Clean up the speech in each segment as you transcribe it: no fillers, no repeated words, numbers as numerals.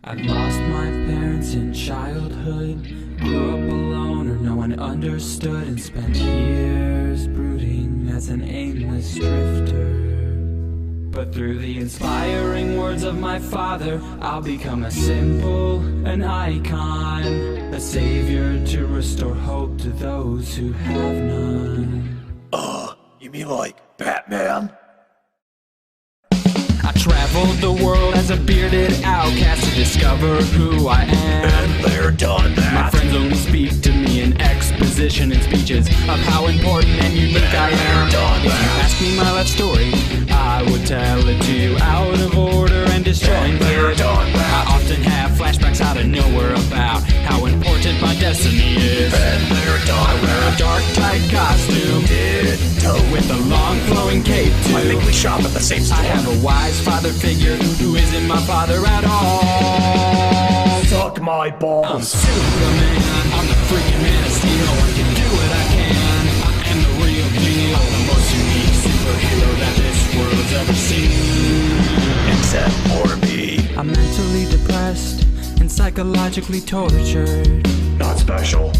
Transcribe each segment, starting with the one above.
I lost my parents in childhood, grew up alone or no one understood, and spent years brooding as an aimless drifter. But through the inspiring words of my father, I'll become a symbol, an icon, a savior to restore hope to those who have none. You mean like Batman? I traveled the world as a bearded outcast to discover who I am. And they're done that. My friends only speak to me in exposition and speeches of how important and unique I am. Done If you that. ask me my life story, I would tell it to you out of order and disjointed. They're done that. I often have flashbacks out of nowhere about how important my destiny is. And they're done I wear a dark tight costume with a long flowing cape too. I think we shop at the same store. I have a wise father figure who isn't my father at all. Suck my I'm balls. Superman, I'm the freaking man of steel. I can do what I can, I am the real deal. I'm the most unique superhero that this world's ever seen. Except for me. I'm mentally depressed and psychologically tortured. Not special.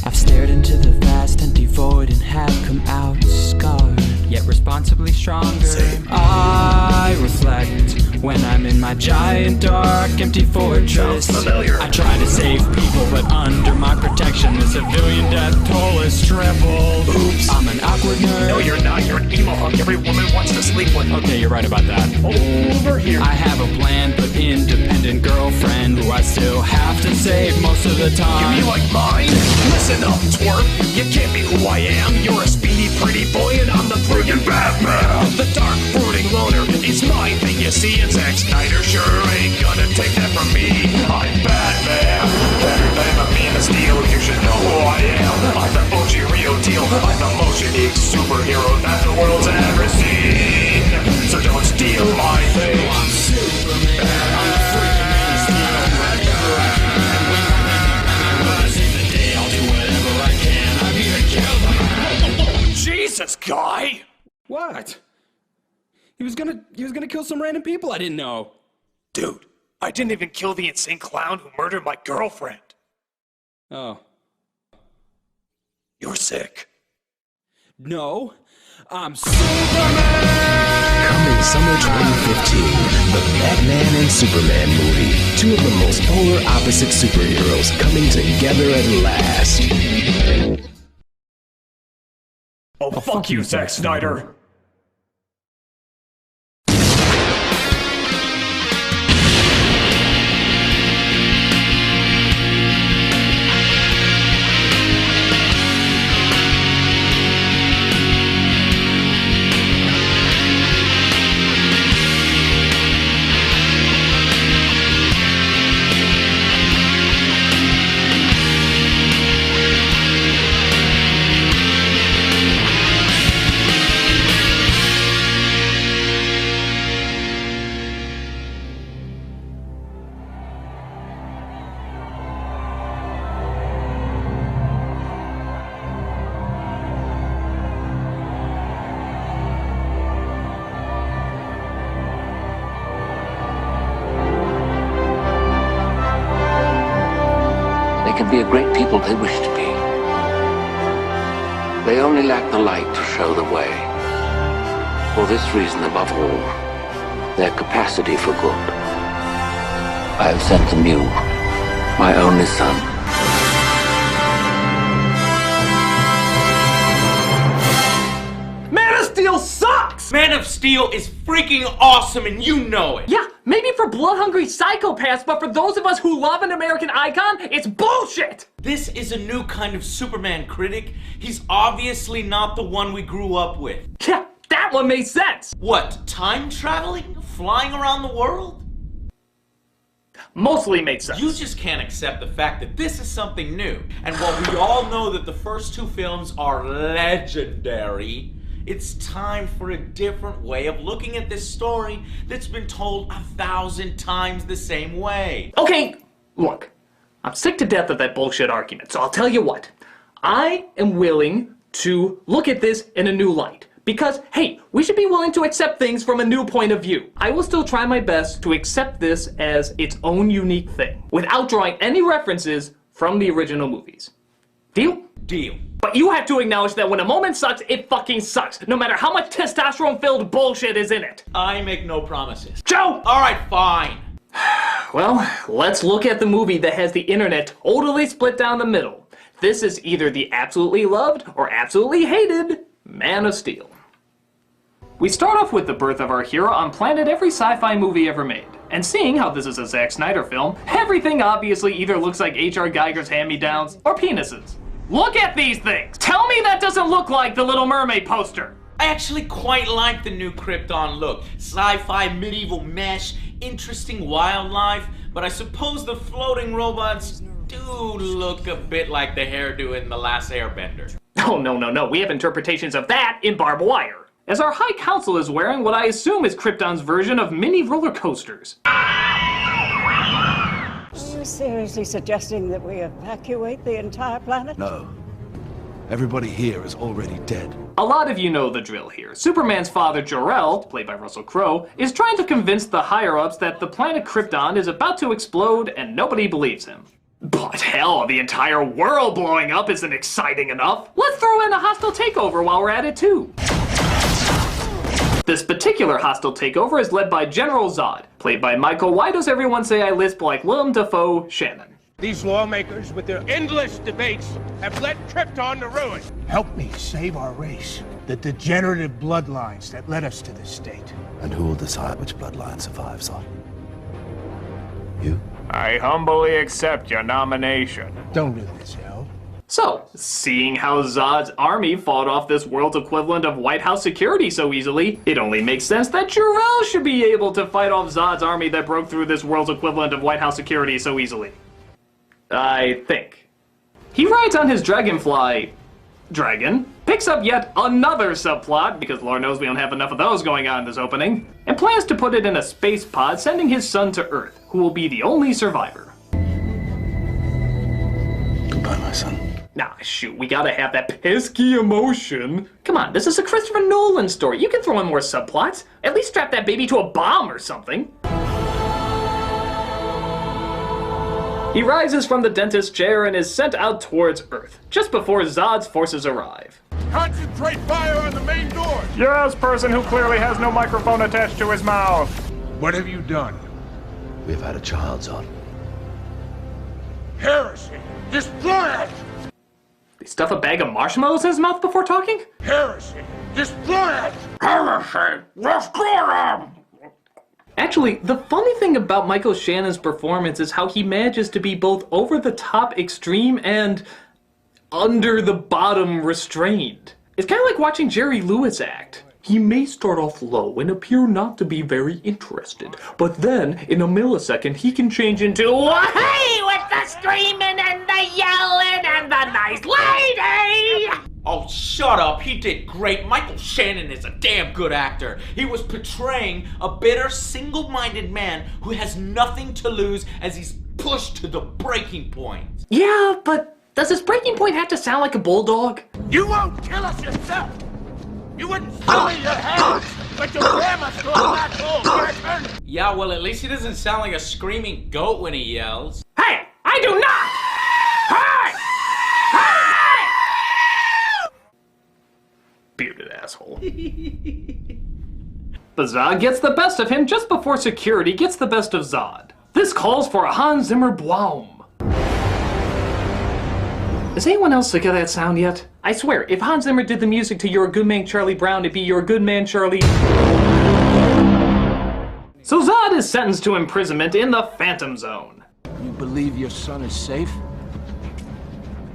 I've stared into the vast empty void and have come out scarred, yet responsibly stronger. Same. I reflect when I'm in my giant dark empty fortress. Sounds familiar. I try to save people, but under my protection the civilian death toll is tripled. Oops. I'm an awkward nerd. No, you're not. You're an emo hunk every woman wants to sleep with. Okay, you're right about that. Over here. I have a planned but independent girlfriend who I still have to save most of the You time. mean like mine? Listen up, twerp. You can't be who I am. You're a speedy, pretty boy, and I'm the friggin' Batman. The dark, brooding loner is my thing, you see. And Zack Snyder sure ain't gonna take that from me. I'm Batman. Better than a Man of Steel. You should know who I am. I'm the OG real deal. I'm the most unique superhero that the world's ever seen. So don't steal my thing. I'm Superman. I'm the freaking man of steel. Whatever I can. When I save the day, I'll do whatever I can. I'm here to kill them. Jesus, guy. What? He was gonna kill some random people I didn't know. Dude, I didn't even kill the insane clown who murdered my girlfriend. Oh. You're sick. No. I'm Superman! Coming summer 2015, the Batman and Superman movie. Two of the most polar opposite superheroes coming together at last. Oh, fuck you, Zack Snyder. They can be a great people they wish to be. They only lack the light to show the way. For this reason, above all, their capacity for good. I have sent them you, my only son. Man of Steel sucks! Man of Steel is freaking awesome and you know it! Yeah, maybe for blood-hungry psychopaths, but for those of us who love an American icon, it's bullshit! This is a new kind of Superman, Critic. He's obviously not the one we grew up with. Yeah, that one makes sense! What, time traveling? Flying around the world? Mostly makes sense. You just can't accept the fact that this is something new. And while we all know that the first two films are legendary, it's time for a different way of looking at this story that's been told 1,000 times the same way. Okay, look, I'm sick to death of that bullshit argument, so I'll tell you what. I am willing to look at this in a new light. Because, hey, we should be willing to accept things from a new point of view. I will still try my best to accept this as its own unique thing, without drawing any references from the original movies. Deal? Deal. But you have to acknowledge that when a moment sucks, it fucking sucks, no matter how much testosterone-filled bullshit is in it. I make no promises. Joe! Alright, fine. Well, let's look at the movie that has the internet totally split down the middle. This is either the absolutely loved or absolutely hated Man of Steel. We start off with the birth of our hero on planet every sci-fi movie ever made. And seeing how this is a Zack Snyder film, everything obviously either looks like H.R. Geiger's hand-me-downs or penises. Look at these things! Tell me that doesn't look like the Little Mermaid poster! I actually quite like the new Krypton look. Sci-fi, medieval mesh, interesting wildlife, but I suppose the floating robots do look a bit like the hairdo in The Last Airbender. Oh, no, we have interpretations of that in Barbed Wire. As our High Council is wearing what I assume is Krypton's version of mini roller coasters. Are you seriously suggesting that we evacuate the entire planet? No. Everybody here is already dead. A lot of you know the drill here. Superman's father, Jor-El, played by Russell Crowe, is trying to convince the higher-ups that the planet Krypton is about to explode and nobody believes him. But hell, the entire world blowing up isn't exciting enough. Let's throw in a hostile takeover while we're at it too. This particular hostile takeover is led by General Zod, played by Michael Why Does Everyone Say I Lisp Like Willem Dafoe Shannon. These lawmakers, with their endless debates, have led Krypton to ruin. Help me save our race. The degenerative bloodlines that led us to this state. And who will decide which bloodline survives, Zod? You? I humbly accept your nomination. Don't do this, Hal. So, seeing how Zod's army fought off this world's equivalent of White House security so easily, it only makes sense that Jor-El should be able to fight off Zod's army that broke through this world's equivalent of White House security so easily. I think. He rides on his dragonfly dragon, picks up yet another subplot, because Lord knows we don't have enough of those going on in this opening, and plans to put it in a space pod, sending his son to Earth, who will be the only survivor. Goodbye, my son. Nah, shoot, we gotta have that pesky emotion. Come on, this is a Christopher Nolan story. You can throw in more subplots. At least strap that baby to a bomb or something. He rises from the dentist's chair and is sent out towards Earth, just before Zod's forces arrive. Concentrate fire on the main door! Yes, person who clearly has no microphone attached to his mouth. What have you done? We've had a child, Zod. Heresy! Destroy it! They stuff a bag of marshmallows in his mouth before talking? Heresy! Destroy it! Heresy! Destroy him! Actually, the funny thing about Michael Shannon's performance is how he manages to be both over-the-top extreme and under-the-bottom restrained. It's kind of like watching Jerry Lewis act. He may start off low and appear not to be very interested, but then, in a millisecond, he can change into "Hey!" with the screaming and the yelling and the nice lady! Oh, shut up. He did great. Michael Shannon is a damn good actor. He was portraying a bitter, single-minded man who has nothing to lose as he's pushed to the breaking point. Yeah, but does his breaking point have to sound like a bulldog? You won't kill us yourself! You wouldn't sully your hands, but you'll ram us to a black hole, Jackson! Yeah, well, at least he doesn't sound like a screaming goat when he yells. Hey! I do not! Hey! Hey! Bearded asshole. But Zod gets the best of him just before security gets the best of Zod. This calls for a Hans Zimmer Bwaum. Is anyone else sick of that sound yet? I swear, if Hans Zimmer did the music to You're a Good Man, Charlie Brown, it'd be You're a Good Man, Charlie. So Zod is sentenced to imprisonment in the Phantom Zone. You believe your son is safe?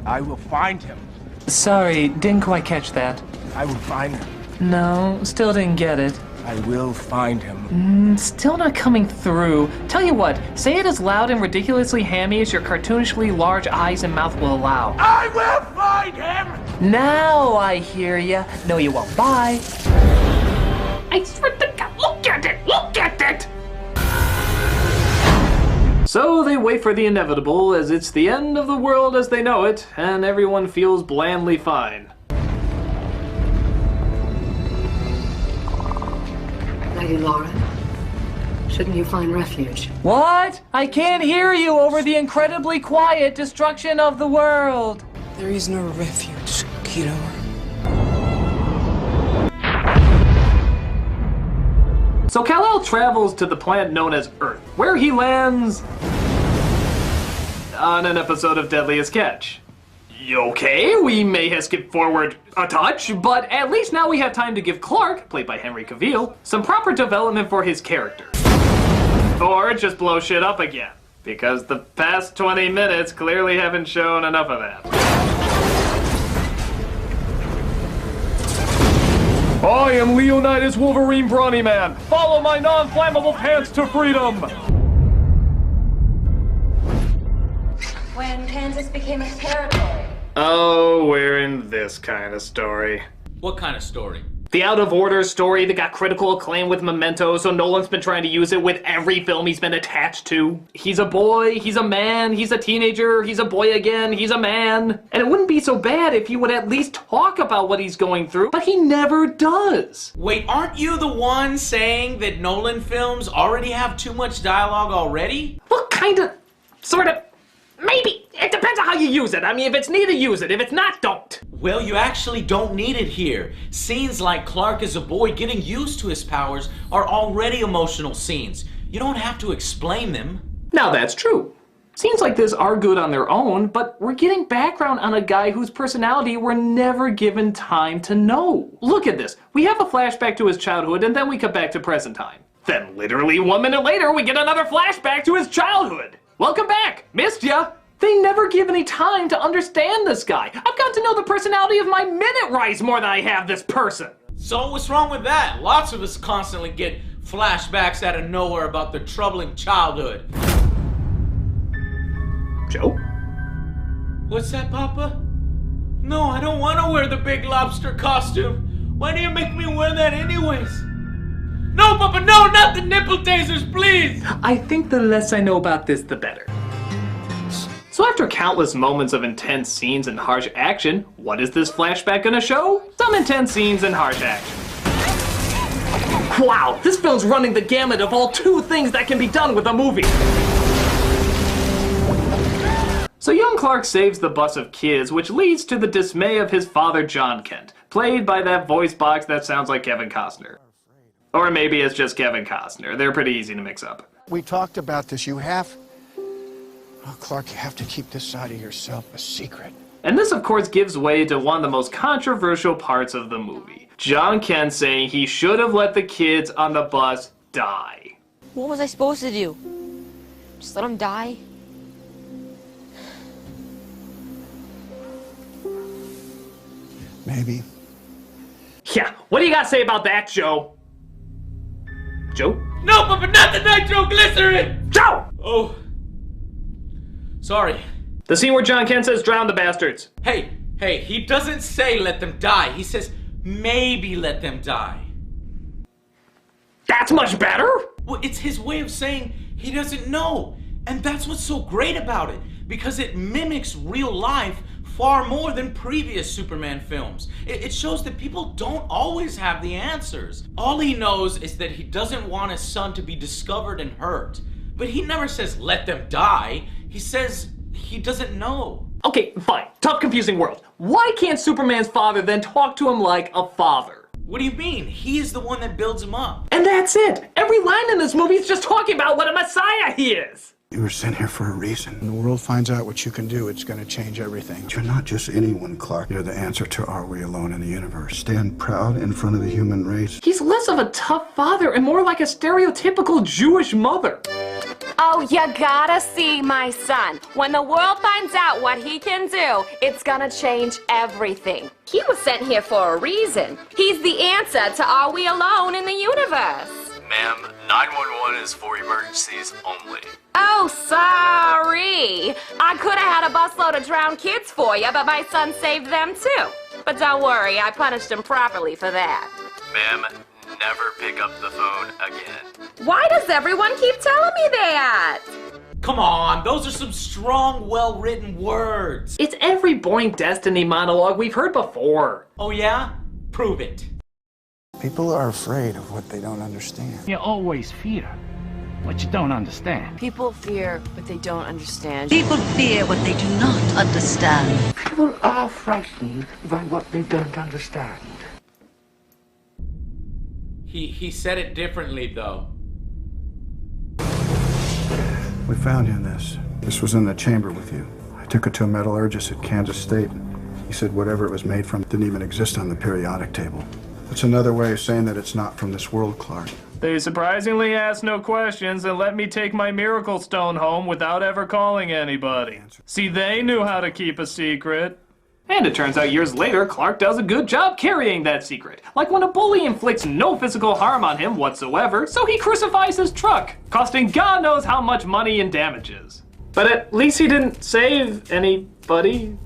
I will find him. Sorry, didn't quite catch that. I will find him. No, still didn't get it. I will find him. Still not coming through. Tell you what, say it as loud and ridiculously hammy as your cartoonishly large eyes and mouth will allow. I will find him! Now I hear ya. No, you won't. Bye. I swear to God, look at it! Look at it! So they wait for the inevitable, as it's the end of the world as they know it, and everyone feels blandly fine. you, Laura? Shouldn't you find refuge? What? I can't hear you over the incredibly quiet destruction of the world. There is no refuge, Kiro. So Kal-El travels to the planet known as Earth, where he lands on an episode of Deadliest Catch. Okay, we may have skipped forward a touch, but at least now we have time to give Clark, played by Henry Cavill, some proper development for his character. Or just blow shit up again, because the past 20 minutes clearly haven't shown enough of that. I am Leonidas Wolverine Brawny Man. Follow my non-flammable pants to freedom! When Kansas became a territory. Oh, we're in this kind of story. What kind of story? The Out of Order story that got critical acclaim with Memento, so Nolan's been trying to use it with every film he's been attached to. He's a boy, he's a man, he's a teenager, he's a boy again, he's a man. And it wouldn't be so bad if he would at least talk about what he's going through, but he never does. Wait, aren't you the one saying that Nolan films already have too much dialogue already? Well, kinda, sorta, maybe. It depends on how you use it. I mean, if it's needed, use it. If it's not, don't. Well, you actually don't need it here. Scenes like Clark as a boy getting used to his powers are already emotional scenes. You don't have to explain them. Now that's true. Scenes like this are good on their own, but we're getting background on a guy whose personality we're never given time to know. Look at this. We have a flashback to his childhood, and then we come back to present time. Then literally 1 minute later, we get another flashback to his childhood. Welcome back. Missed ya. They never give any time to understand this guy. I've got to know the personality of my minute rice more than I have this person. So what's wrong with that? Lots of us constantly get flashbacks out of nowhere about their troubling childhood. Joe? What's that, Papa? No, I don't want to wear the big lobster costume. Why do you make me wear that anyways? No, Papa, no, not the nipple tasers, please! I think the less I know about this, the better. So after countless moments of intense scenes and harsh action, what is this flashback gonna show? Some intense scenes and harsh action. Wow, this film's running the gamut of all 2 things that can be done with a movie. So young Clark saves the bus of kids, which leads to the dismay of his father, John Kent, played by that voice box that sounds like Kevin Costner. Or maybe it's just Kevin Costner. They're pretty easy to mix up. We talked about this. Oh, Clark, you have to keep this side of yourself a secret. And this, of course, gives way to one of the most controversial parts of the movie. John Kent saying he should have let the kids on the bus die. What was I supposed to do? Just let them die? Maybe. Yeah, what do you got to say about that, Joe? Joe? No, Papa, not the nitroglycerin! Joe! Oh. Sorry. The scene where John Kent says drown the bastards. Hey, he doesn't say let them die. He says maybe let them die. That's much better? Well, it's his way of saying he doesn't know. And that's what's so great about it. Because it mimics real life far more than previous Superman films. It shows that people don't always have the answers. All he knows is that he doesn't want his son to be discovered and hurt. But he never says let them die. He says he doesn't know. Okay, fine. Tough, confusing world. Why can't Superman's father then talk to him like a father? What do you mean? He is the one that builds him up. And that's it. Every line in this movie is just talking about what a messiah he is. You were sent here for a reason. When the world finds out what you can do, it's going to change everything. You're not just anyone, Clark. You're the answer to Are We Alone in the Universe. Stand proud in front of the human race. He's less of a tough father and more like a stereotypical Jewish mother. Oh, you gotta see my son. When the world finds out what he can do, it's gonna change everything. He was sent here for a reason. He's the answer to Are We Alone in the Universe? Ma'am, 911 is for emergencies only. Oh, sorry. I could have had a busload of drowned kids for you, but my son saved them too. But don't worry, I punished him properly for that. Ma'am, never pick up the phone again. Why does everyone keep telling me that? Come on, those are some strong, well-written words. It's every boring Destiny monologue we've heard before. Oh yeah? Prove it. People are afraid of what they don't understand. You always fear what you don't understand. People fear what they don't understand. People fear what they do not understand. People are frightened by what they don't understand. He said it differently, though. We found you in this. This was in the chamber with you. I took it to a metallurgist at Kansas State. He said whatever it was made from didn't even exist on the periodic table. It's another way of saying that it's not from this world, Clark. They surprisingly asked no questions and let me take my miracle stone home without ever calling anybody. See, they knew how to keep a secret. And it turns out years later, Clark does a good job carrying that secret. Like when a bully inflicts no physical harm on him whatsoever, so he crucifies his truck, costing God knows how much money in damages. But at least he didn't save anybody.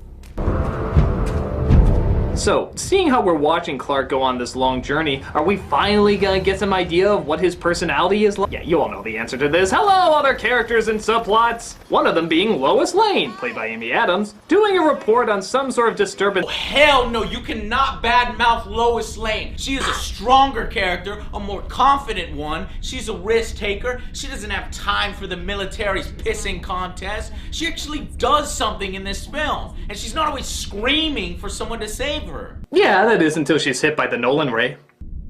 So, seeing how we're watching Clark go on this long journey, are we finally gonna get some idea of what his personality is like? Yeah, you all know the answer to this. Hello, other characters and subplots! One of them being Lois Lane, played by Amy Adams, doing a report on some sort of disturbance. Oh, hell no, you cannot badmouth Lois Lane. She is a stronger character, a more confident one. She's a risk taker. She doesn't have time for the military's pissing contest. She actually does something in this film, and she's not always screaming for someone to save her. Yeah, that is until she's hit by the Nolan ray.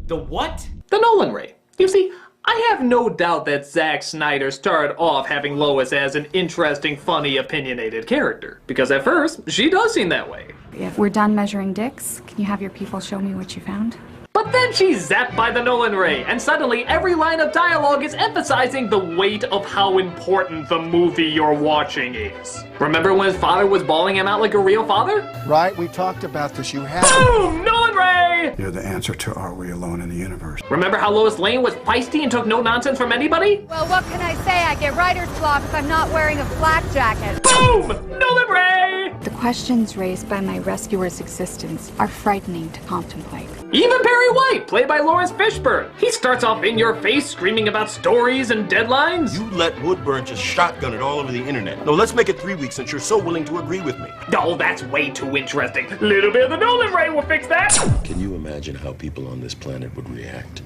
The what? The Nolan ray. You see, I have no doubt that Zack Snyder started off having Lois as an interesting, funny, opinionated character. Because at first, she does seem that way. If we're done measuring dicks, can you have your people show me what you found? But then she's zapped by the Nolan ray, and suddenly every line of dialogue is emphasizing the weight of how important the movie you're watching is. Remember when his father was bawling him out like a real father? Right, we talked about this. You have. Boom! Nolan ray! You're the answer to Are We Alone in the Universe? Remember how Lois Lane was feisty and took no nonsense from anybody? Well, what can I say? I get writer's block if I'm not wearing a flak jacket. Boom! Nolan ray! The questions raised by my rescuer's existence are frightening to contemplate. Even Perry White, played by Lawrence Fishburne. He starts off in your face screaming about stories and deadlines. You let Woodburn just shotgun it all over the internet. No, let's make it 3 weeks since you're so willing to agree with me. Oh, that's way too interesting. Little bit of the Nolan ray will fix that. Can you imagine how people on this planet would react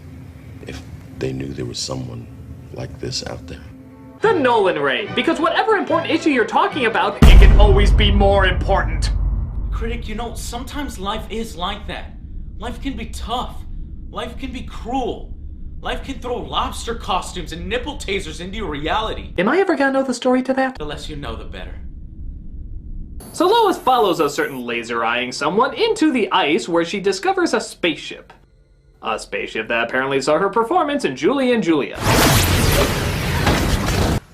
if they knew there was someone like this out there? The Nolan ray, because whatever important issue you're talking about, it can always be more important. Critic, you know, sometimes life is like that. Life can be tough. Life can be cruel. Life can throw lobster costumes and nipple tasers into your reality. Am I ever gonna know the story to that? The less you know, the better. So Lois follows a certain laser-eyeing someone into the ice where she discovers a spaceship. A spaceship that apparently saw her performance in Julie and Julia.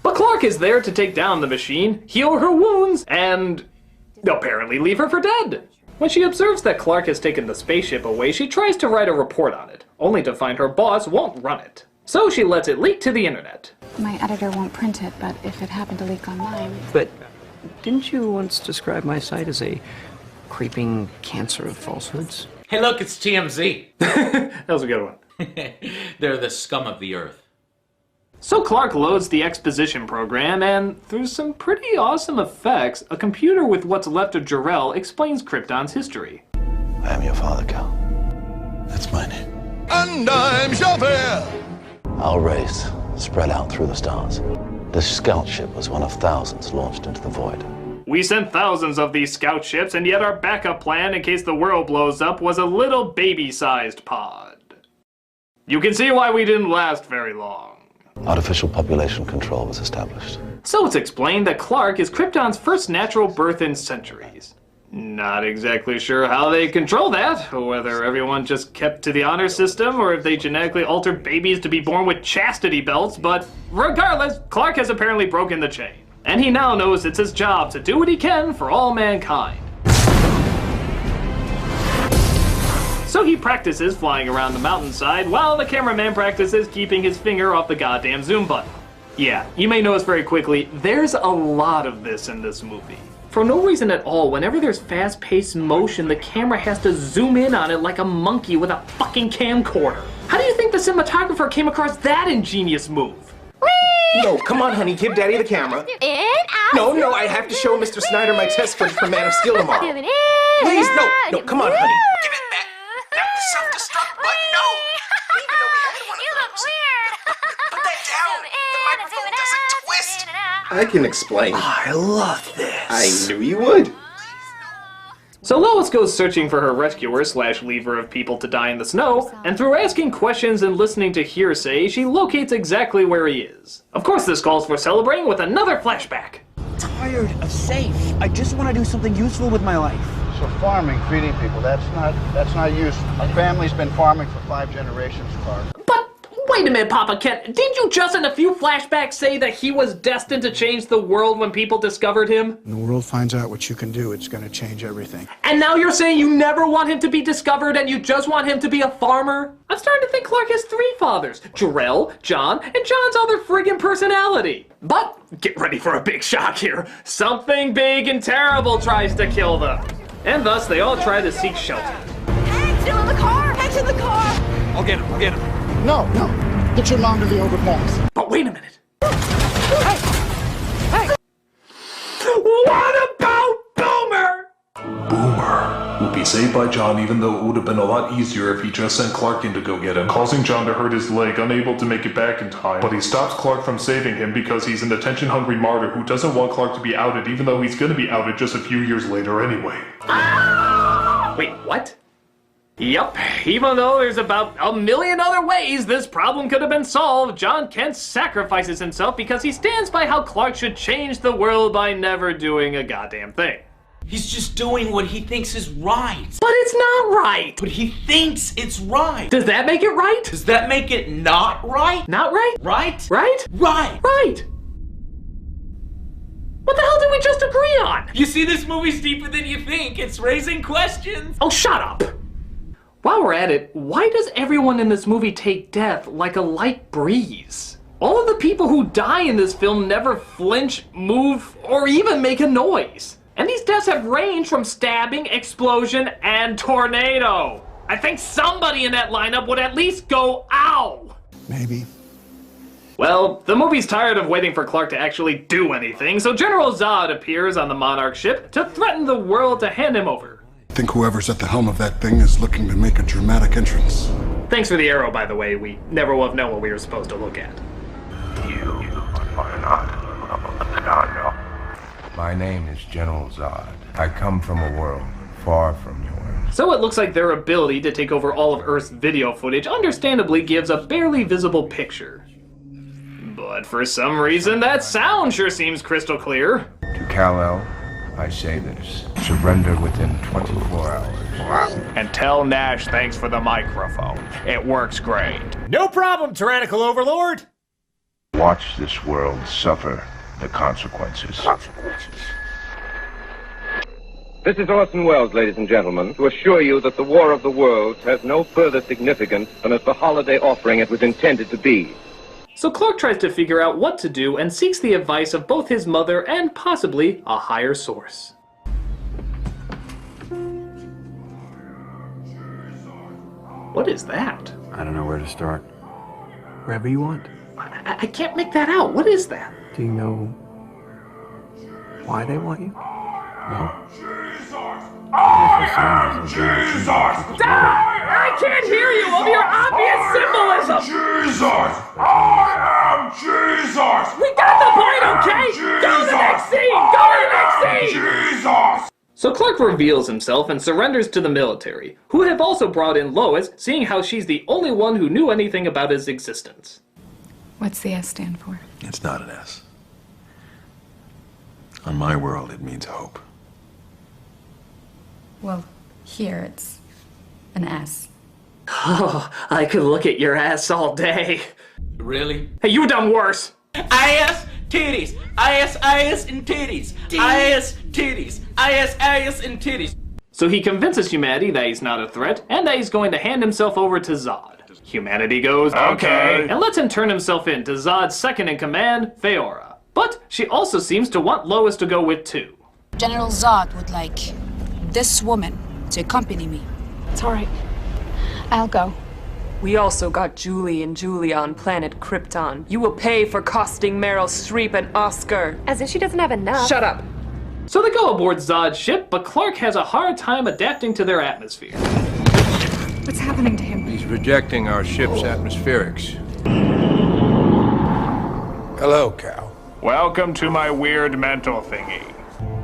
But Clark is there to take down the machine, heal her wounds, and apparently leave her for dead. When she observes that Clark has taken the spaceship away, she tries to write a report on it, only to find her boss won't run it. So she lets it leak to the internet. My editor won't print it, but if it happened to leak on mine... But didn't you once describe my site as a creeping cancer of falsehoods? Hey look, it's TMZ. That was a good one. They're the scum of the earth. So Clark loads the exposition program, and through some pretty awesome effects, a computer with what's left of Jor-El explains Krypton's history. I am your father, Cal. That's my name. And I'm Javert! Our race spread out through the stars. This scout ship was one of thousands launched into the void. We sent thousands of these scout ships, and yet our backup plan in case the world blows up was a little baby-sized pod. You can see why we didn't last very long. Artificial population control was established. So it's explained that Clark is Krypton's first natural birth in centuries. Not exactly sure how they control that, or whether everyone just kept to the honor system, or if they genetically altered babies to be born with chastity belts, but regardless, Clark has apparently broken the chain. And he now knows it's his job to do what he can for all mankind. So he practices flying around the mountainside while the cameraman practices keeping his finger off the goddamn zoom button. Yeah, you may notice very quickly, there's a lot of this in this movie. For no reason at all, whenever there's fast-paced motion, the camera has to zoom in on it like a monkey with a fucking camcorder. How do you think the cinematographer came across that ingenious move? No, come on, honey, give Daddy the camera. No, I have to show Mr. Snyder my test footage for Man of Steel tomorrow. Please, no, come on, honey. Give it back. Not the self-destruct button, no! I can explain. I love this. I knew you would. So Lois goes searching for her rescuer / leaver of people to die in the snow, and through asking questions and listening to hearsay, she locates exactly where he is. Of course this calls for celebrating with another flashback. Tired of safe. I just want to do something useful with my life. So farming, feeding people, that's not useful. Our family's been farming for 5 generations, Clark. But wait a minute, Papa Kent. Didn't you just in a few flashbacks say that he was destined to change the world when people discovered him? When the world finds out what you can do, it's going to change everything. And now you're saying you never want him to be discovered and you just want him to be a farmer? I'm starting to think Clark has 3 fathers. Jor-El, John, and John's other friggin' personality. But get ready for a big shock here. Something big and terrible tries to kill them. And thus they all try to seek shelter. Hank's still in the car! Hank's in the car! I'll get him. I'll get him. No. Get your mom to the overpass. But wait a minute. Hey! What about Boomer? Boomer will be saved by John, even though it would have been a lot easier if he just sent Clark in to go get him, causing John to hurt his leg, unable to make it back in time. But he stops Clark from saving him because he's an attention-hungry martyr who doesn't want Clark to be outed, even though he's gonna be outed just a few years later anyway. Wait, what? Yup, even though there's about a million other ways this problem could have been solved, John Kent sacrifices himself because he stands by how Clark should change the world by never doing a goddamn thing. He's just doing what he thinks is right. But it's not right! But he thinks it's right. Does that make it right? Does that make it not right? Not right? Right? Right? Right. Right! What the hell did we just agree on? You see, this movie's deeper than you think. It's raising questions. Oh, shut up! While we're at it, why does everyone in this movie take death like a light breeze? All of the people who die in this film never flinch, move, or even make a noise. And these deaths have ranged from stabbing, explosion, and tornado. I think somebody in that lineup would at least go, ow! Maybe. Well, the movie's tired of waiting for Clark to actually do anything, so General Zod appears on the Monarch ship to threaten the world to hand him over. I think whoever's at the helm of that thing is looking to make a dramatic entrance. Thanks for the arrow, by the way. We never will have known what we were supposed to look at. My name is General Zod. I come from a world far from yours. So it looks like their ability to take over all of Earth's video footage understandably gives a barely visible picture. But for some reason, that sound sure seems crystal clear. To Kal-El, I say this. Surrender within 24 hours. And tell Nash thanks for the microphone. It works great. No problem, tyrannical overlord. Watch this world suffer the consequences. This is Orson Welles, ladies and gentlemen, to assure you that the War of the Worlds has no further significance than as the holiday offering it was intended to be. So Clark tries to figure out what to do and seeks the advice of both his mother and possibly a higher source. What is that? I don't know where to start. Wherever you want. I can't make that out. What is that? Do you know why they want you? No. Jesus! I can't hear you of your obvious symbolism! Jesus! I am Jesus! We got the point, okay? Go to the next scene! Go to the next scene! Jesus! So Clark reveals himself and surrenders to the military, who have also brought in Lois, seeing how she's the only one who knew anything about his existence. What's the S stand for? It's not an S. On my world, it means hope. Well, here it's an S. Oh, I could look at your ass all day. Really? Hey, you done worse. Ass, titties. Ass, and titties. Ass, titties. Ass, and titties. So he convinces humanity that he's not a threat and that he's going to hand himself over to Zod. Humanity goes, okay, and lets him turn himself in to Zod's second in command, Feora. But she also seems to want Lois to go with too. General Zod would like this woman to accompany me. It's all right. I'll go. We also got Julie and Julia on planet Krypton. You will pay for costing Meryl Streep an Oscar. As if she doesn't have enough. Shut up. So they go aboard Zod's ship, but Clark has a hard time adapting to their atmosphere. What's happening to him? He's rejecting our ship's atmospherics. Hello, Cal. Welcome to my weird mental thingy.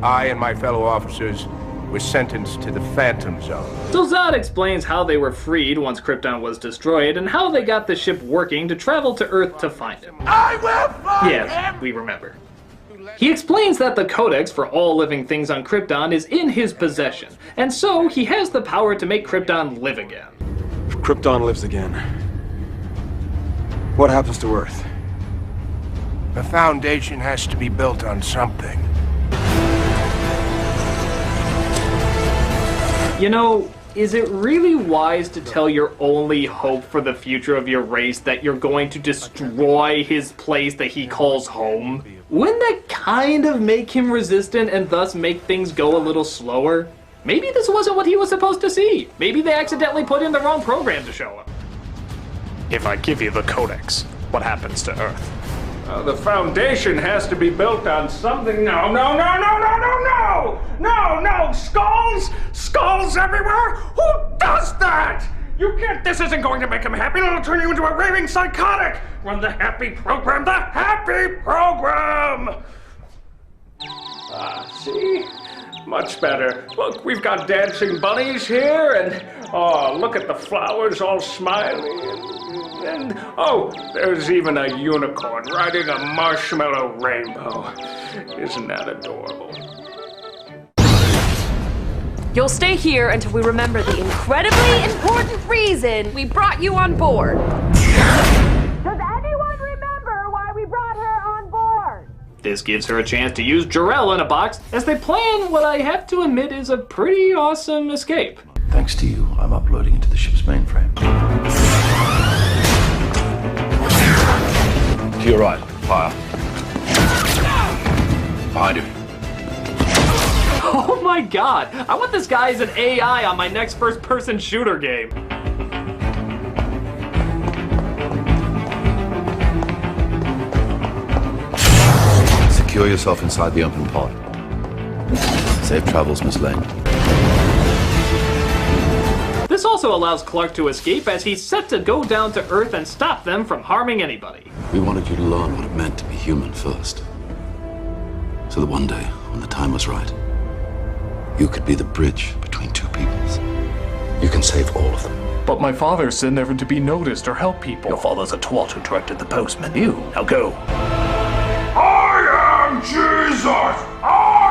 I and my fellow officers were sentenced to the Phantom Zone. So Zod explains how they were freed once Krypton was destroyed and how they got the ship working to travel to Earth to find him. I will find him! Yes, we remember. He explains that the Codex for all living things on Krypton is in his possession, and so he has the power to make Krypton live again. If Krypton lives again, what happens to Earth? The foundation has to be built on something. You know, is it really wise to tell your only hope for the future of your race that you're going to destroy his place that he calls home? Wouldn't that kind of make him resistant and thus make things go a little slower? Maybe this wasn't what he was supposed to see. Maybe they accidentally put in the wrong program to show him. If I give you the Codex, what happens to Earth? The foundation has to be built on something. No! Skulls! Skulls everywhere? Who does that? You can't. This isn't going to make him happy. It'll turn you into a raving psychotic. Run the happy program. The happy program. See? Much better. Look, we've got dancing bunnies here, and oh, look at the flowers all smiling. And oh, there's even a unicorn riding a marshmallow rainbow. Isn't that adorable? You'll stay here until we remember the incredibly important reason we brought you on board. Does anyone remember why we brought her on board? This gives her a chance to use Jor-El in a box as they plan what I have to admit is a pretty awesome escape. Thanks to you, I'm uploading into the ship's mainframe. To your right, fire. Behind you. Oh my god! I want this guy as an AI on my next first-person shooter game. Secure yourself inside the open pod. Safe travels, Miss Lane. This also allows Clark to escape as he's set to go down to Earth and stop them from harming anybody. We wanted you to learn what it meant to be human first. So that one day, when the time was right, you could be the bridge between two peoples. You can save all of them. But my father said never to be noticed or help people. Your father's a twat who directed the postman. You, now go. I am Jesus! I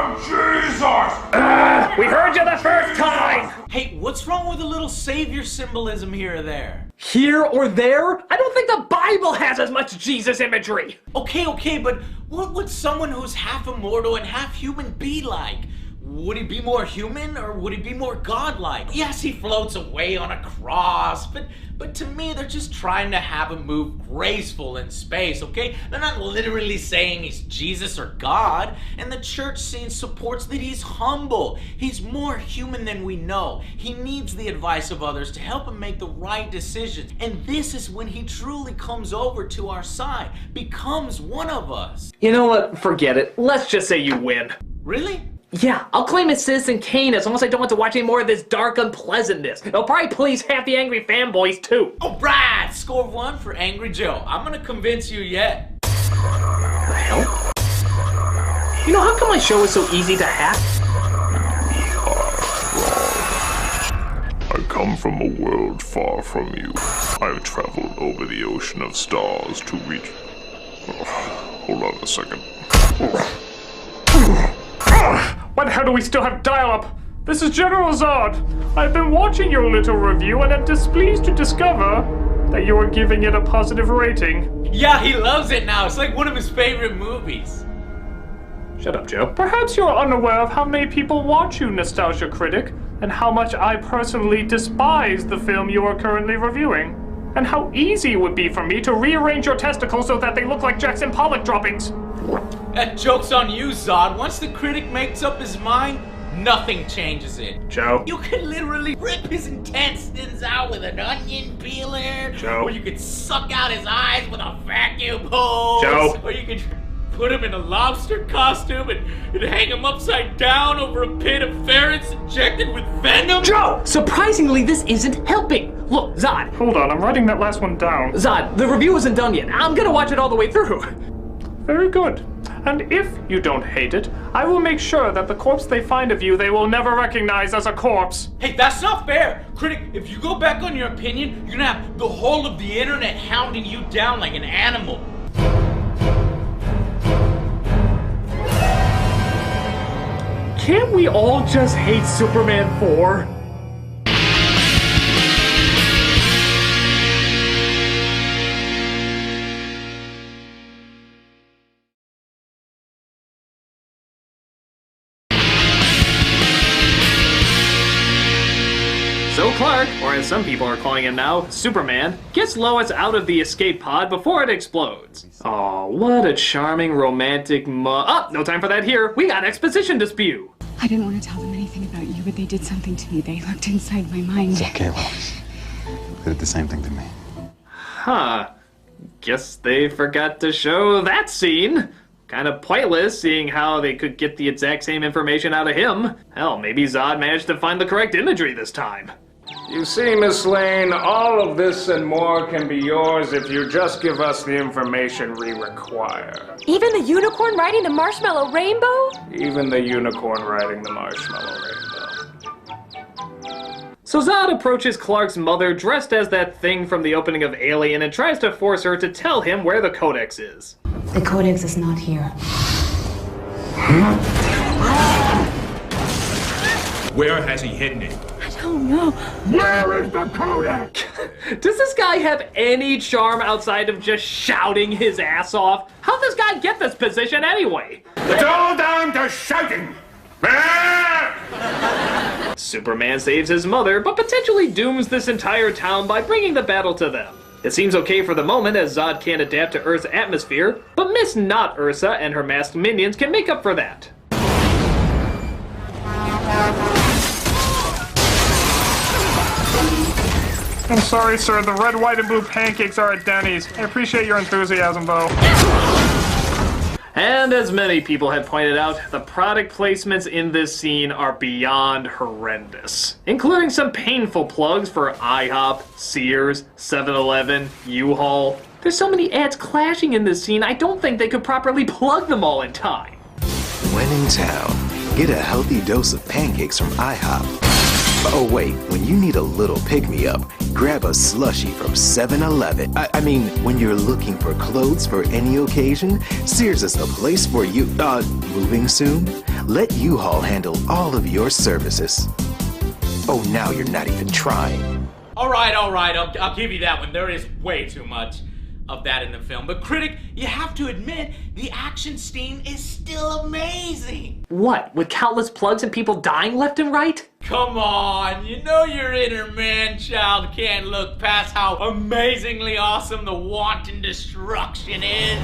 am Jesus! We heard you the first time! Hey, what's wrong with a little savior symbolism here or there? Here or there? I don't think the Bible has as much Jesus imagery! Okay, but what would someone who's half immortal and half human be like? Would he be more human or would he be more godlike? Yes, he floats away on a cross, but to me, they're just trying to have him move graceful in space, okay? They're not literally saying he's Jesus or God, and the church scene supports that he's humble. He's more human than we know. He needs the advice of others to help him make the right decisions, and this is when he truly comes over to our side, becomes one of us. You know what? Forget it. Let's just say you win. Really? Yeah, I'll claim it's Citizen Kane as long as I don't have to watch any more of this dark unpleasantness. It'll probably please half the angry fanboys too. Alright, score 1 for Angry Joe. I'm gonna convince you yet. The hell? You know, how come my show is so easy to hack? I come from a world far from you. I've traveled over the ocean of stars to reach... hold on a second. Why the hell do we still have dial-up? This is General Zod. I've been watching your little review and am displeased to discover that you are giving it a positive rating. Yeah, he loves it now. It's like one of his favorite movies. Shut up, Joe. Perhaps you're unaware of how many people watch you, Nostalgia Critic, and how much I personally despise the film you are currently reviewing, and how easy it would be for me to rearrange your testicles so that they look like Jackson Pollock droppings. That joke's on you, Zod. Once the critic makes up his mind, nothing changes it. Joe. You could literally rip his intestines out with an onion peeler. Joe. Or you could suck out his eyes with a vacuum hose. Joe. Or you could put him in a lobster costume and hang him upside down over a pit of ferrets injected with venom. Joe! Surprisingly, this isn't helping. Look, Zod. Hold on, I'm writing that last one down. Zod, the review isn't done yet. I'm gonna watch it all the way through. Very good. And if you don't hate it, I will make sure that the corpse they find of you they will never recognize as a corpse. Hey, that's not fair! Critic, if you go back on your opinion, you're gonna have the whole of the internet hounding you down like an animal. Can't we all just hate Superman 4? So Clark, or as some people are calling him now, Superman, gets Lois out of the escape pod before it explodes. Aw, what a charming romantic no time for that here. We got exposition to spew. I didn't want to tell them anything about you, but they did something to me. They looked inside my mind. It's okay, Lois. They did the same thing to me. Huh. Guess they forgot to show that scene. Kind of pointless, seeing how they could get the exact same information out of him. Hell, maybe Zod managed to find the correct imagery this time. You see, Miss Lane, all of this and more can be yours if you just give us the information we require. Even the unicorn riding the marshmallow rainbow? Even the unicorn riding the marshmallow rainbow. So Zod approaches Clark's mother dressed as that thing from the opening of Alien and tries to force her to tell him where the Codex is. The Codex is not here. Where has he hidden it? I don't know. Where is the Codex? Does this guy have any charm outside of just shouting his ass off? How'd this guy get this position anyway? It's all down to shouting! Superman saves his mother, but potentially dooms this entire town by bringing the battle to them. It seems okay for the moment as Zod can't adapt to Earth's atmosphere, but Miss Not Ursa and her masked minions can make up for that. I'm sorry, sir. The red, white, and blue pancakes are at Denny's. I appreciate your enthusiasm, though. And as many people have pointed out, the product placements in this scene are beyond horrendous, including some painful plugs for IHOP, Sears, 7-Eleven, U-Haul. There's so many ads clashing in this scene, I don't think they could properly plug them all in time. When in town, get a healthy dose of pancakes from IHOP. Oh wait, when you need a little pick-me-up, grab a slushie from 7-Eleven. I mean, when you're looking for clothes for any occasion, Sears is the place for you. Moving soon? Let U-Haul handle all of your services. Oh, now you're not even trying. All right, I'll give you that one. There is way too much of that in the film. But Critic, you have to admit, the action scene is still amazing. What, with countless plugs and people dying left and right? Come on, you know your inner man-child can't look past how amazingly awesome the wanton destruction is.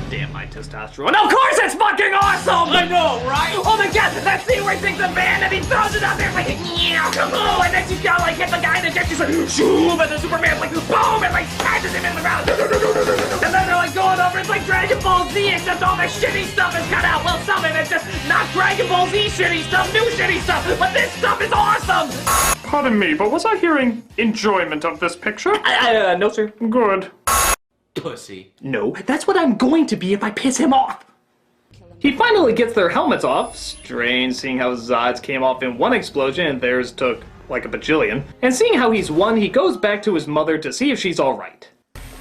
Damn my testosterone. Of course it's fucking awesome! I know, right? Oh my god, that scene where he takes the band and he throws it out there like, yeah, come on! And then she's gotta like hit the guy in the chest, she's like, shoom! And then Superman's like, boom! And like smashes him in the ground. And then they're like going over, it's like Dragon Ball Z, except all the shitty stuff is cut out. Well, some of it's just not Dragon Ball Z shitty stuff, new shitty stuff, but this stuff is awesome! Pardon me, but was I hearing enjoyment of this picture? No, sir. Good. Pussy. No, that's what I'm going to be if I piss him off. He finally gets their helmets off. Strange seeing how Zod's came off in one explosion and theirs took like a bajillion. And seeing how he's won, he goes back to his mother to see if she's alright.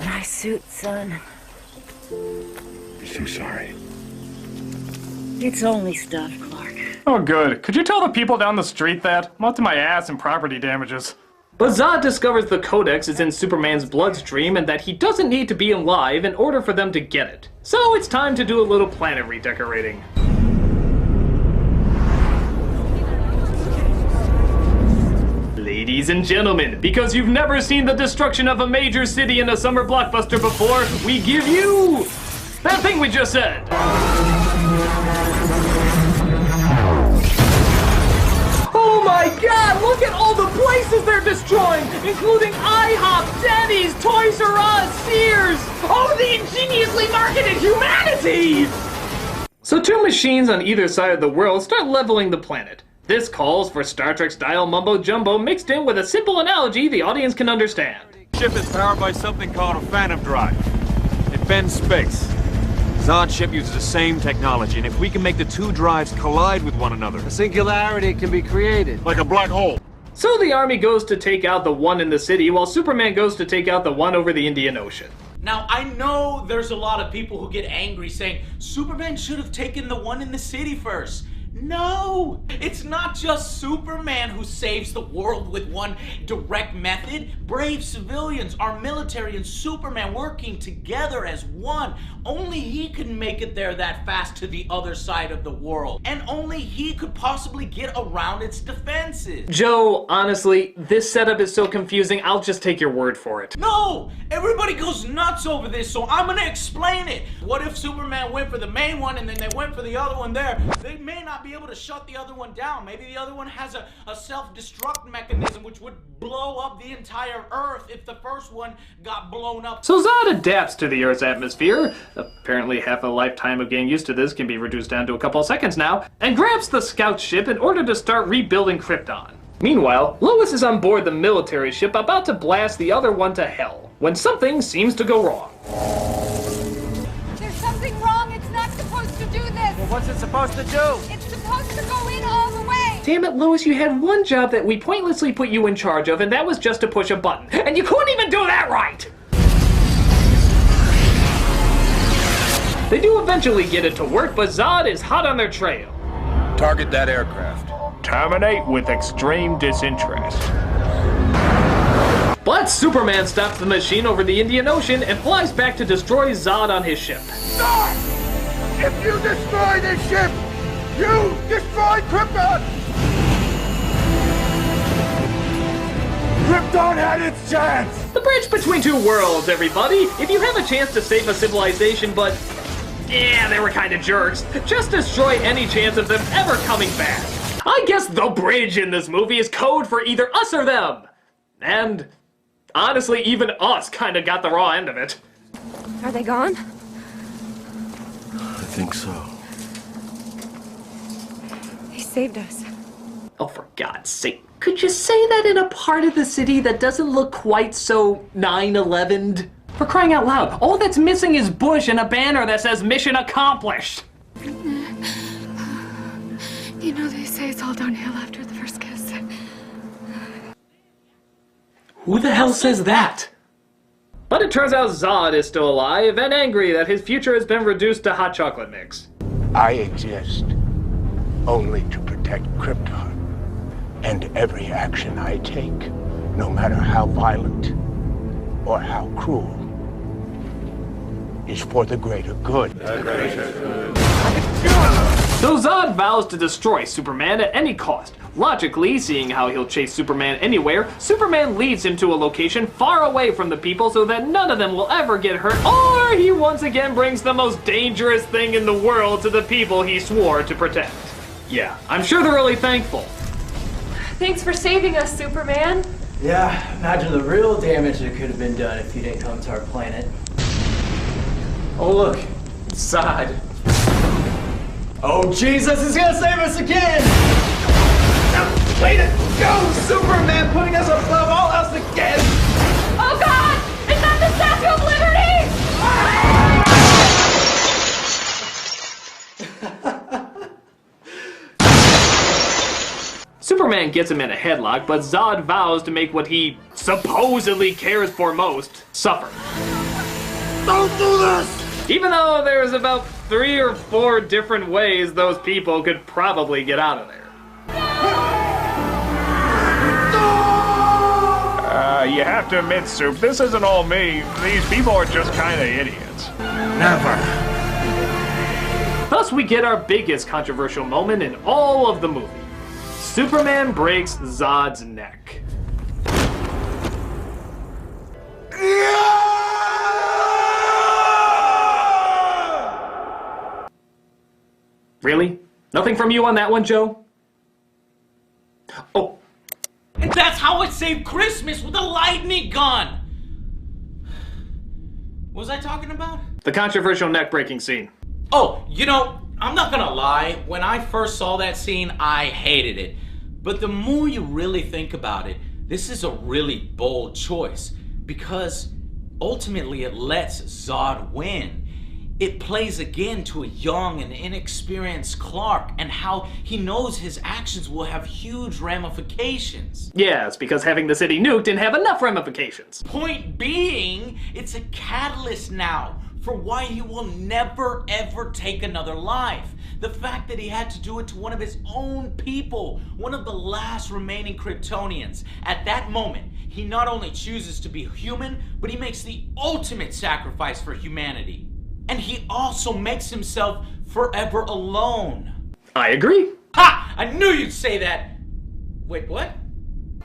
Nice suit, son. I'm so sorry. It's only stuff, Clark. Oh good. Could you tell the people down the street that? I'm up to my ass in property damages. But Zod discovers the Codex is in Superman's bloodstream and that he doesn't need to be alive in order for them to get it. So it's time to do a little planet redecorating. Ladies and gentlemen, because you've never seen the destruction of a major city in a summer blockbuster before, we give you that thing we just said. Oh my god, look at all the places they're destroying, including IHOP, Denny's, Toys R Us, Sears. Oh, the ingeniously marketed humanity! So two machines on either side of the world start leveling the planet. This calls for Star Trek-style mumbo-jumbo mixed in with a simple analogy the audience can understand. Ship is powered by something called a phantom drive. It bends space. Zod's ship uses the same technology, and if we can make the two drives collide with one another, a singularity can be created. Like a black hole. So the army goes to take out the one in the city, while Superman goes to take out the one over the Indian Ocean. Now, I know there's a lot of people who get angry saying, Superman should have taken the one in the city first. No! It's not just Superman who saves the world with one direct method. Brave civilians, our military, and Superman working together as one. Only he can make it there that fast to the other side of the world. And only he could possibly get around its defenses. Joe, honestly, this setup is so confusing, I'll just take your word for it. No! Everybody goes nuts over this, so I'm gonna explain it. What if Superman went for the main one and then they went for the other one there? They may not be able to shut the other one down. Maybe the other one has a self-destruct mechanism which would blow up the entire Earth if the first one got blown up. So Zod adapts to the Earth's atmosphere. Apparently half a lifetime of getting used to this can be reduced down to a couple of seconds now, and grabs the scout ship in order to start rebuilding Krypton. Meanwhile, Lois is on board the military ship about to blast the other one to hell, when something seems to go wrong. There's something wrong. It's not supposed to do this. Well, what's it supposed to do? It's supposed to go in all the way. Damn it, Lois, you had one job that we pointlessly put you in charge of, and that was just to push a button. And you couldn't even do that right! They do eventually get it to work, but Zod is hot on their trail. Target that aircraft. Terminate with extreme disinterest. But Superman stops the machine over the Indian Ocean and flies back to destroy Zod on his ship. Stop! If you destroy this ship, you destroy Krypton! Krypton had its chance! The bridge between two worlds, everybody! If you have a chance to save a civilization, but yeah, they were kind of jerks, just destroy any chance of them ever coming back. I guess the bridge in this movie is code for either us or them. And honestly, even us kind of got the raw end of it. Are they gone? I think so. They saved us. Oh, for God's sake. Could you say that in a part of the city that doesn't look quite so 9/11'd? For crying out loud, all that's missing is Bush and a banner that says mission accomplished. You know, they say it's all downhill after the first kiss. Who the hell says that? But it turns out Zod is still alive and angry that his future has been reduced to hot chocolate mix. I exist only to protect Krypton. And every action I take, no matter how violent or how cruel, is for the greater good. So Zod vows to destroy Superman at any cost. Logically, seeing how he'll chase Superman anywhere, Superman leads him to a location far away from the people so that none of them will ever get hurt, or he once again brings the most dangerous thing in the world to the people he swore to protect. Yeah, I'm sure they're really thankful. Thanks for saving us, Superman. Yeah, imagine the real damage that could have been done if you didn't come to our planet. Oh look, Zod. Oh Jesus is gonna save us again! Way to go, Superman, putting us above all else again! Oh God! Is that the Statue of Liberty? Superman gets him in a headlock, but Zod vows to make what he supposedly cares for most suffer. Don't do this! Even though there's about 3 or 4 different ways those people could probably get out of there. You have to admit, Soup, this isn't all me. These people are just kind of idiots. Never. Thus we get our biggest controversial moment in all of the movie. Superman breaks Zod's neck. Really? Nothing from you on that one, Joe? Oh. And that's how it saved Christmas with a lightning gun! What was I talking about? The controversial neck-breaking scene. Oh, you know, I'm not gonna lie, when I first saw that scene, I hated it. But the more you really think about it, this is a really bold choice, because ultimately it lets Zod win. It plays again to a young and inexperienced Clark and how he knows his actions will have huge ramifications. Yes, because having the city nuked didn't have enough ramifications. Point being, it's a catalyst now for why he will never ever take another life. The fact that he had to do it to one of his own people, one of the last remaining Kryptonians. At that moment, he not only chooses to be human, but he makes the ultimate sacrifice for humanity. And he also makes himself forever alone. I agree. Ha! I knew you'd say that! Wait, what?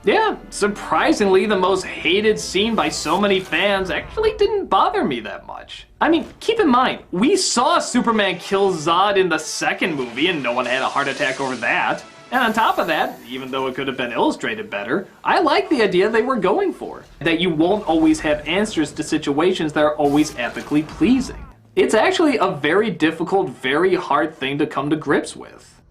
Yeah, surprisingly, the most hated scene by so many fans actually didn't bother me that much. I mean, keep in mind, we saw Superman kill Zod in the second movie and no one had a heart attack over that. And on top of that, even though it could have been illustrated better, I like the idea they were going for. That you won't always have answers to situations that are always ethically pleasing. It's actually a very difficult, very hard thing to come to grips with.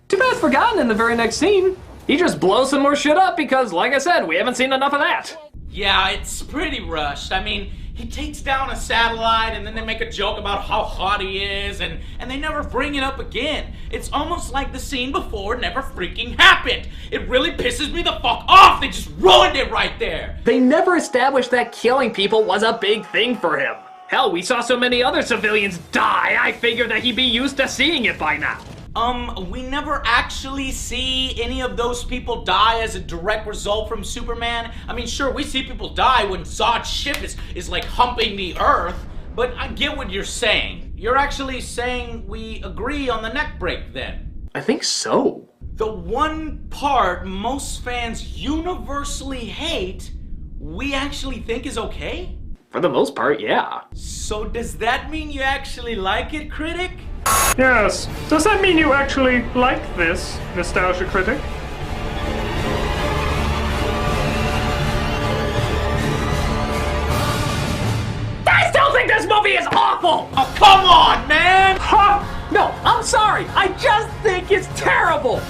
Too bad it's forgotten in the very next scene. He just blows some more shit up because, like I said, we haven't seen enough of that. Yeah, it's pretty rushed. I mean, he takes down a satellite and then they make a joke about how hot he is and they never bring it up again. It's almost like the scene before never freaking happened. It really pisses me the fuck off. They just ruined it right there. They never established that killing people was a big thing for him. Hell, we saw so many other civilians die, I figured that he'd be used to seeing it by now. We never actually see any of those people die as a direct result from Superman. I mean, sure, we see people die when Zod's ship is like humping the Earth, but I get what you're saying. You're actually saying we agree on the neck break then. I think so. The one part most fans universally hate, we actually think is okay? For the most part, yeah. So does that mean you actually like it, Critic? Yes. Does that mean you actually like this, Nostalgia Critic? I still think this movie is awful! Oh, come on, man! Ha! No, I'm sorry. I just think it's terrible.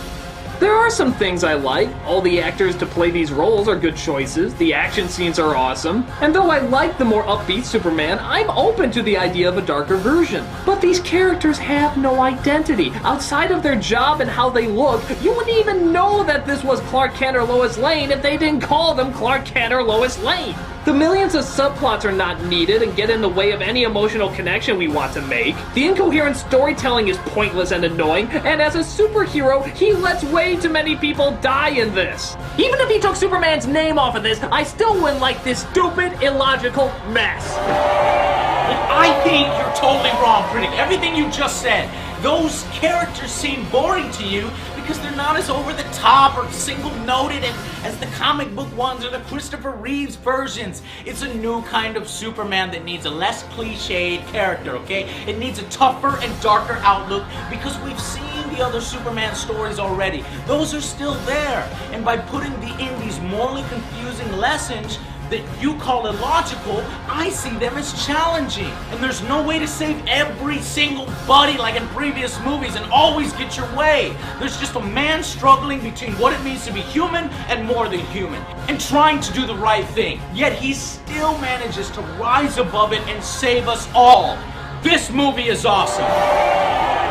There are some things I like. All the actors to play these roles are good choices. The action scenes are awesome. And though I like the more upbeat Superman, I'm open to the idea of a darker version. But these characters have no identity. Outside of their job and how they look, you wouldn't even know that this was Clark Kent or Lois Lane if they didn't call them Clark Kent or Lois Lane. The millions of subplots are not needed and get in the way of any emotional connection we want to make. The incoherent storytelling is pointless and annoying, and as a superhero, he lets way too many people die in this. Even if he took Superman's name off of this, I still wouldn't like this stupid, illogical mess. I think you're totally wrong, Critic. Everything you just said. Those characters seem boring to you because they're not as over the top or single-noted as the comic book ones or the Christopher Reeves versions. It's a new kind of Superman that needs a less cliched character, okay? It needs a tougher and darker outlook because we've seen the other Superman stories already. Those are still there. And by putting in these morally confusing lessons that you call illogical, I see them as challenging. And there's no way to save every single buddy like in previous movies and always get your way. There's just a man struggling between what it means to be human and more than human, and trying to do the right thing. Yet he still manages to rise above it and save us all. This movie is awesome.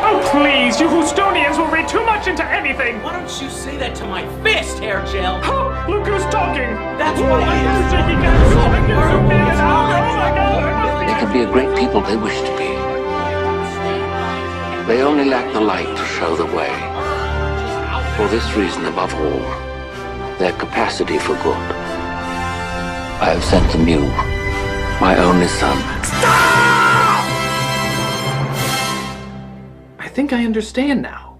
Oh please, you Houstonians will read too much into anything! Why don't you say that to my fist, Hair Gel? Oh, look who's talking! That's why They can be a great people they wish to be. They only lack the light to show the way. For this reason, above all, their capacity for good. I have sent them you, my only son. I think I understand now.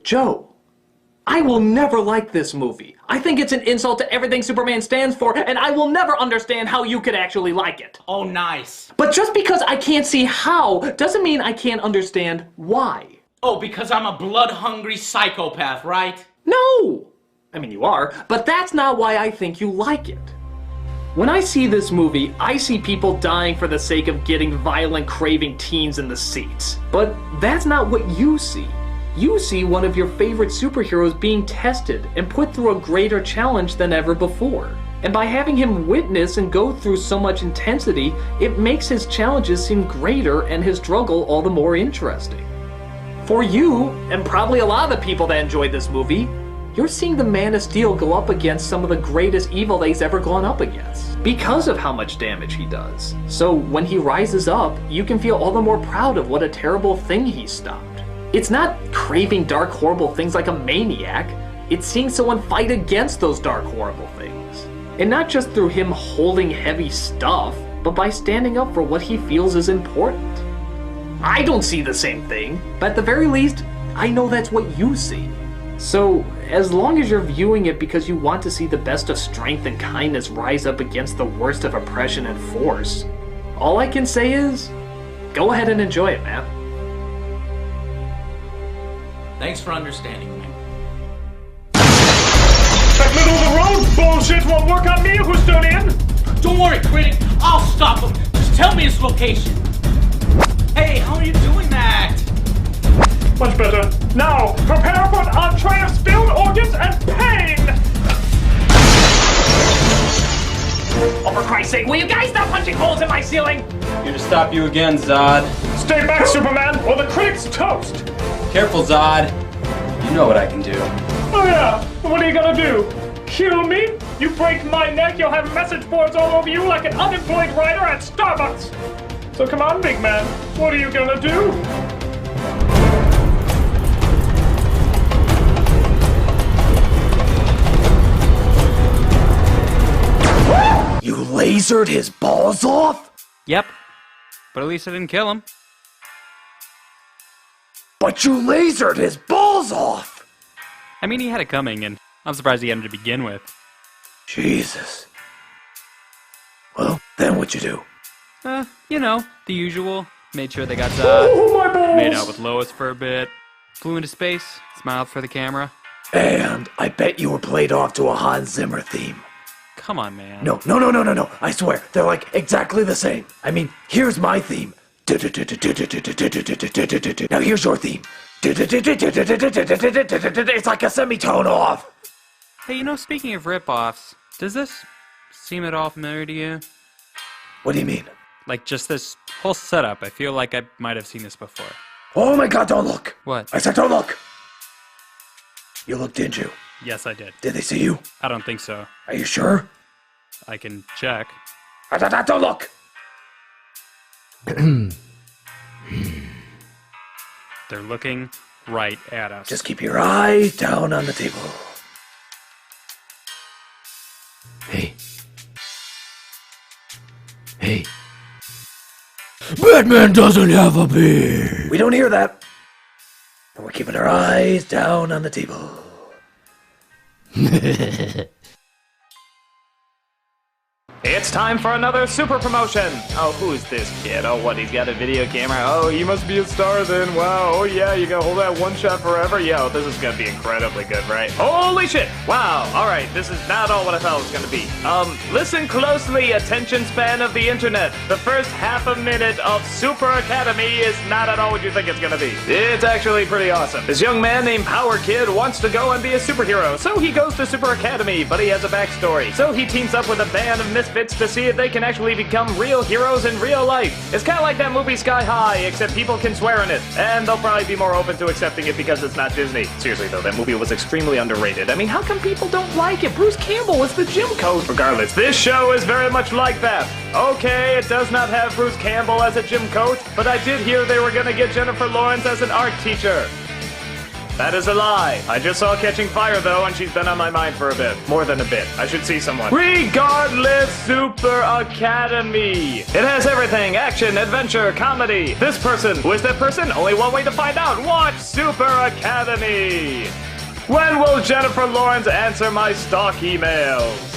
Joe, I will never like this movie. I think it's an insult to everything Superman stands for, and I will never understand how you could actually like it. Oh, nice. But just because I can't see how doesn't mean I can't understand why. Oh, because I'm a blood-hungry psychopath, right? No! I mean, you are, but that's not why I think you like it. When I see this movie, I see people dying for the sake of getting violent, craving teens in the seats. But that's not what you see. You see one of your favorite superheroes being tested and put through a greater challenge than ever before. And by having him witness and go through so much intensity, it makes his challenges seem greater and his struggle all the more interesting. For you, and probably a lot of the people that enjoyed this movie, you're seeing the Man of Steel go up against some of the greatest evil that he's ever gone up against, because of how much damage he does. So when he rises up, you can feel all the more proud of what a terrible thing he stopped. It's not craving dark, horrible things like a maniac. It's seeing someone fight against those dark, horrible things. And not just through him holding heavy stuff, but by standing up for what he feels is important. I don't see the same thing, but at the very least, I know that's what you see. So, as long as you're viewing it because you want to see the best of strength and kindness rise up against the worst of oppression and force, all I can say is, go ahead and enjoy it, man. Thanks for understanding me. That middle of the road bullshit won't work on me, who stood in! Don't worry, Critic. I'll stop him. Just tell me his location. Hey, how are you doing that? Much better. Now, prepare for an entree of spilled organs and pain! Oh, for Christ's sake, will you guys stop punching holes in my ceiling? Here to stop you again, Zod. Stay back, Superman, or the Critic's toast! Careful, Zod. You know what I can do. Oh yeah? What are you gonna do? Kill me? You break my neck, you'll have message boards all over you like an unemployed writer at Starbucks! So come on, big man, what are you gonna do? You lasered his balls off? Yep. But at least I didn't kill him. But you lasered his balls off! I mean, he had it coming, and I'm surprised he had him to begin with. Jesus. Well, then what'd you do? You know, the usual. Made sure they got Zod. Made out with Lois for a bit. Flew into space. Smiled for the camera. And I bet you were played off to a Hans Zimmer theme. Come on, man. No. I swear, they're like exactly the same. I mean, here's my theme. Now here's your theme. It's like a semitone off. Hey, you know, speaking of rip-offs, does this seem at all familiar to you? What do you mean? Like, just this whole setup. I feel like I might have seen this before. Oh my god, don't look! What? I said don't look! You looked, didn't you? Yes, I did. Did they see you? I don't think so. Are you sure? I can check. Don't look! They're looking right at us. Just keep your eyes down on the table. Hey. Hey. Batman doesn't have a beard! We don't hear that. But we're keeping our eyes down on the table. It's time for another super promotion! Oh, who's this kid? Oh, what, he's got a video camera? Oh, he must be a star then. Wow, oh yeah, you gonna hold that one shot forever? Yo, this is gonna be incredibly good, right? Holy shit! Wow, alright, this is not all what I thought it was gonna be. Listen closely, attention span of the internet. The first half a minute of Super Academy is not at all what you think it's gonna be. It's actually pretty awesome. This young man named Power Kid wants to go and be a superhero, so he goes to Super Academy, but he has a backstory. So he teams up with a band of misfits to see if they can actually become real heroes in real life. It's kind of like that movie Sky High, except people can swear in it, and they'll probably be more open to accepting it because it's not Disney. Seriously though, that movie was extremely underrated. I mean, how come people don't like it? Bruce Campbell was the gym coach. Regardless, this show is very much like that. Okay, it does not have Bruce Campbell as a gym coach, but I did hear they were gonna get Jennifer Lawrence as an art teacher. That is a lie. I just saw Catching Fire, though, and she's been on my mind for a bit. More than a bit. I should see someone. Regardless, Super Academy. It has everything. Action, adventure, comedy. This person. Who is that person? Only one way to find out. Watch Super Academy. When will Jennifer Lawrence answer my stalk emails?